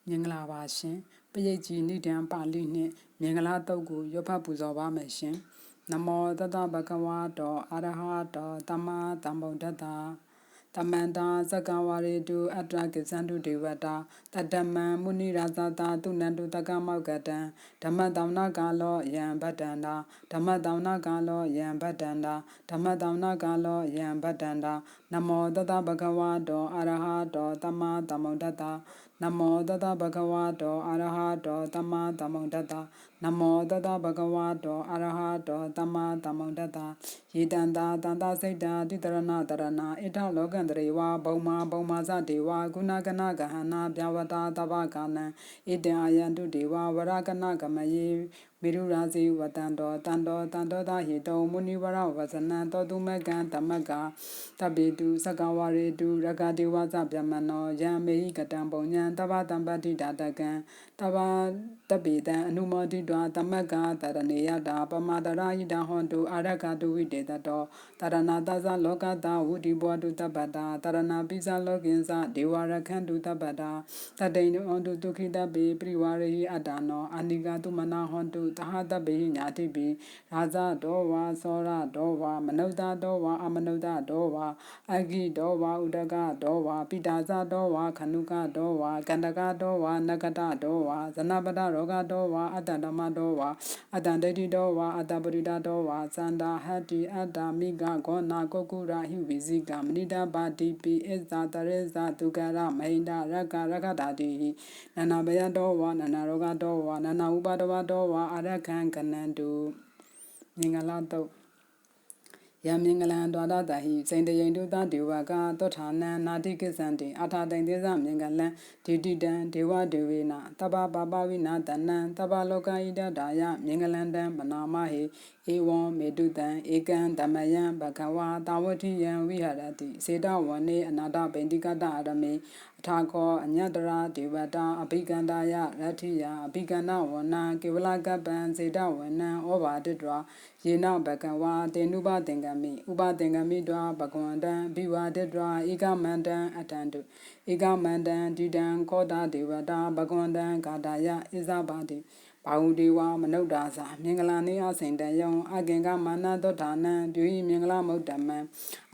မင်္ဂလာပါရှင်ပရိတ်ကြီးနိဒံပါဠိနှင့်မင်္ဂလာတုတ်ကိုရွတ်ဖတ်ပူဇော်ပါမယ်ရှင်နမောတတဗကဝါတောအရဟတောသမ္မာသမ္ဗုဒ္ဓတ္တတမန္တာသက္ကဝရေတုအတ္တကိသန္တုဒေဝတာတတ္တမံမုနိရာဇတာတုနန္တုတက္ကမောက္ကတံဓမ္မတောင်နာကာလောယံဗတ္တန္တာဓမ္မတောင်နာကာလောယံဗတ္တန္တာဓမ္မတောင်နာကာလောယံဗတ္တန္တာနမောတတဗကဝါတောအရဟတောသမ္မာသမ္ဗုဒ္ဓတ္တနမောတတဗကဝါတောအရဟတောသမ္မာသမ္ဗုဒ္ဓတ္တနမောတတဗကဝါတောအရဟတောသမ္မာသမ္ဗုဒ္ဓတ္တယေတန္တာတန္တာစိတ်တာတိတရဏတရဏဣထလောကန္တရေဝဘုံမာဇဒေဝကုဏကနဂဟနာဗျဝတာတဗ္ဗကာနံဣတံအာယန္တုဒေဝဝရကနကမယေမေရုရာဇေဝတန္တောတန္တောသဟေတောမုနိဝရဝဇနံတောတုမကံတမကတပိတုသကဝရေတုရဂတိဝဇဗျမနောယံမေဟိကတံပုံညံတဗ္ဗတံပတိတာတကံတဗ္ဗတပိတံအနုမောတိတောတမကတရဏေယတာပမတရာဟိတဟောတုအာရကတုဝိတေတတောတရဏတသလောကတဝုတိဘောတုတပ္ပတာတရဏပိဇလောကိဉ္စဒေဝရခန္တုတပ္ပတာတတိန်ဟောတုဒုခိတပိပရိဝရေဟိအတ္တနောအာနိကတုမနာဟောတုတဟတပိညာတိပိရာဇတောဝါသောရတောဝါမနုဿတောဝါအမနုဿတောဝါအဂိတောဝါဥဒကတောဝါပိတာဇတောဝါခဏုကတောဝါကန္တကတောဝါနကတတောဝါဇနပတရောဂတောဝါအတ္တဓမ္မတောဝါအတ္တဒိဋ္ဌိတောဝါအတ္တပရိဒတောဝါသန္တာဟတ္တိအတ္တမိဂဂောနာကုကုရာဟိဝိဇိကမနိတပါတိပိအစ္ဆာတရေဇဒုက္ခရမဟိန္ဒရကရခတာတိနန္နာဘယတောဝါနန္နာရောဂတောဝါနန္နာဥပါဒဝတောဝါအရခံကနန္တုမင်္ဂလာတုတ်ယမင်္ဂလံဒွါဒတဟိစိန်တယိန်တုသဒေဝကသောဌာနံနာတိကိသံတိအာထာတိန်သေသမင်္ဂလံဒေတိတံဒေဝဒေဝေနတပ္ပပါပဝိနာတနံတပ္ပလောကဣဒဒါယမင်္ဂလံတံမနာမဟိဧဝံမေတုတံဧကံဓမ္မယံဘဂဝါတာဝတိယံဝိဟရတိစေတဝနေအနာတပိန္တိကတအရမေအထာခောအညတရာဒေဝတာအဘိကန္တာယရတ္ထိယအဘိကန္နဝနံကေဝလကပ္ပံစေတဝနံဩဘာတိတောယေနဘဂဝါတေနုပသင်္ကမိဥပသင်္ကမိတောဘဂဝန္တံဘိဝါတိတောဧကမန္တံအတန္တုဧကမန္တံတိတံခောတာဒေဝတာဘဂဝန္တံဂါတာယဣဇဘာတိဘာဟုဒေဝမနုဿာသမင်္ဂလာနေအစိန်တယံအကင်္ဂမာနသောဌာနံပြုဟိမင်္ဂလမုဒ္ဓမံ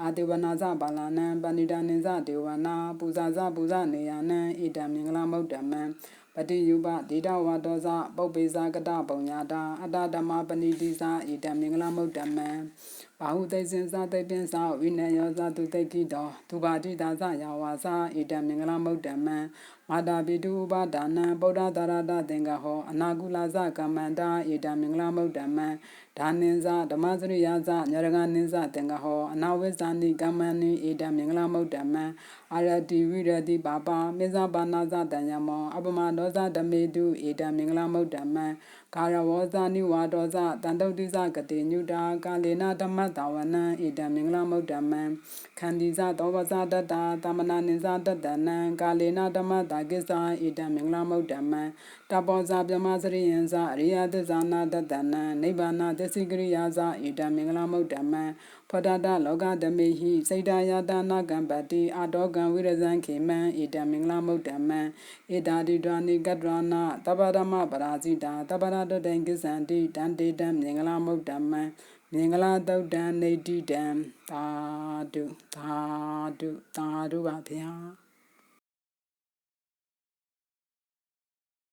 အာတေဝနာဇပါဠာနံပဏိတာနိဇဒေဝနာပူဇာဇပူဇနေယနံဣတံမင်္ဂလမုဒ္ဓမံပတိယုပဒေတဝါဒောဇပုပ္ပေဇကတပုံညာတာအတ္တဓမ္မပဏိတိဇဣတံမင်္ဂလမုဒ္ဓမံဘာဟုသိစင်ဇသိပင်ဇဝိနယောဇသူသိကိတောသူပါတိတာဇယဝါဇဣတံမင်္ဂလမုဒ္ဓမံမာတာပိတုဥပါဒါနံဗုဒ္ဓသာရတသင်္ကဟောအနာကုလဇကမ္မန္တာဣတံမင်္ဂလမုဒ္ဓမံဒါနိဇဓမ္မစရိယဇညရဂနိဇသင်္ကဟောအနာဝိဇာနိကမ္မန္နိဣတံမင်္ဂလမုဒ္ဓမံအာရတိဝိရတိပါပမေဇပါဏဇတံယမောအပမဒောဇဓမေတုဣတံမင်္ဂလမုဒ္ဓမံကာရဝောဇနိဝါဒောဇတန္တုတိဇကတိညုတာကာလေနဓမ္မတဝနံဣတံမင်္ဂလမုဒ္ဓမံခန္ဒီဇသောဝဇတတ္တာသမ္မနာနိဇတတ္တနံကာလေနဓမ္မတာကိစ္ဆာဣတံမင်္ဂလမုဒ္ဓမံတပောဇဗြဟ္မစရိယံဇအရိယသစ္စာနာတတ္တနံနိဗ္ဗာနသစ္စိကရိယာဇဣတံမင်္ဂလမုဒ္ဓမံဖောတတလောကဓမေဟိစိတ်တယတနာကံပတိအာတောကံဝိရဇံခေမံဣတံမင်္ဂလမုဒ္ဓမံဧတာတိဒွာနိကတ္တရဏတပ္ပဓမ္မပရာဇိတာတပ္ပရတတေကိသံတိတံတေတံမင်္ဂလမုဒ္ဓမံမင်္ဂလာတုတ်တံနေတိတံသာဓုသာဓုသာဓုပါဗျာ